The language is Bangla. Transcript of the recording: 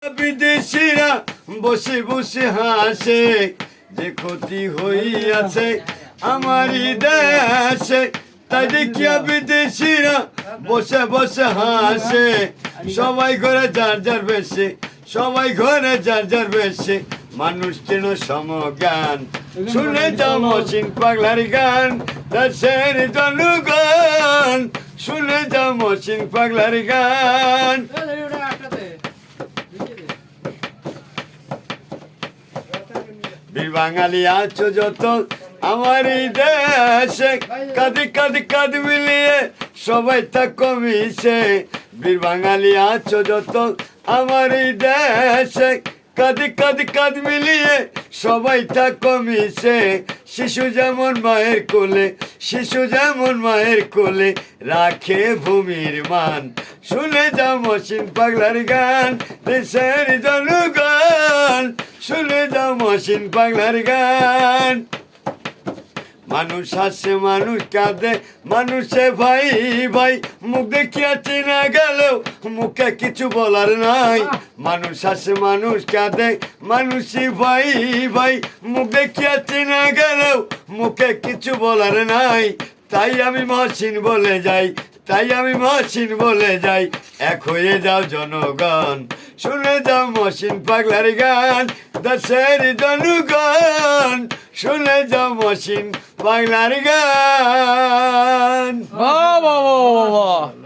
বিদেশিরা বসে বসে হাসে, যে ক্ষতি হইয়াছে আমারই দেশে। তাই দেখিয়া বিদেশিরা বসে বসে হাসে, সবাই ঘরে যার যার বেশে, সবাই ঘরে যার যার বেশে। মানুষ যেন সমজ্ঞান, শুনে যাও মহসিন পাগলার গান। দেশের জনগণ শুনে যাও মহসিন পাগলার গান। বীর বাঙালি আছো যত আমার এই দেশে, কাঁধে কাঁধে কাঁধ মিলিয়ে সবাই তা কমিছে। বীর বাঙালি আছো যত আমার এই দেশে, কাঁধে কাঁধে কাঁধ মিলিয়ে সবাই তা কমিছে। শিশু যেমন মায়ের কোলে, শিশু যেমন মায়ের কোলে রাখে ভূমির মান। শুনে যাও মহসিন পাগলার গান। দেশের জনগণ শুনে যাও মহসিন পাগলার গান। মানুষ হাসে মানুষ কাঁদে, মানুষে ভাই ভাই, মুখ দেখিয়া চেনা গেলেও মুখে কিছু বলার নাই। মানুষ হাসে মানুষ কাঁদে, মানুষই ভাই ভাই, মুখ দেখিয়া চেনা গেলেও মুখে কিছু বলার নাই। তাই আমি মহসিন বলে যাই, তাই আমি মহসিন বলে যাই, এক হয়ে যাও জনগণ শুনে যাও মহসিন পাগলার গান। দেশের জনগণ শুনে যাও মহসিন পাগলার গান। বাহ বাহ বাহ বাহ।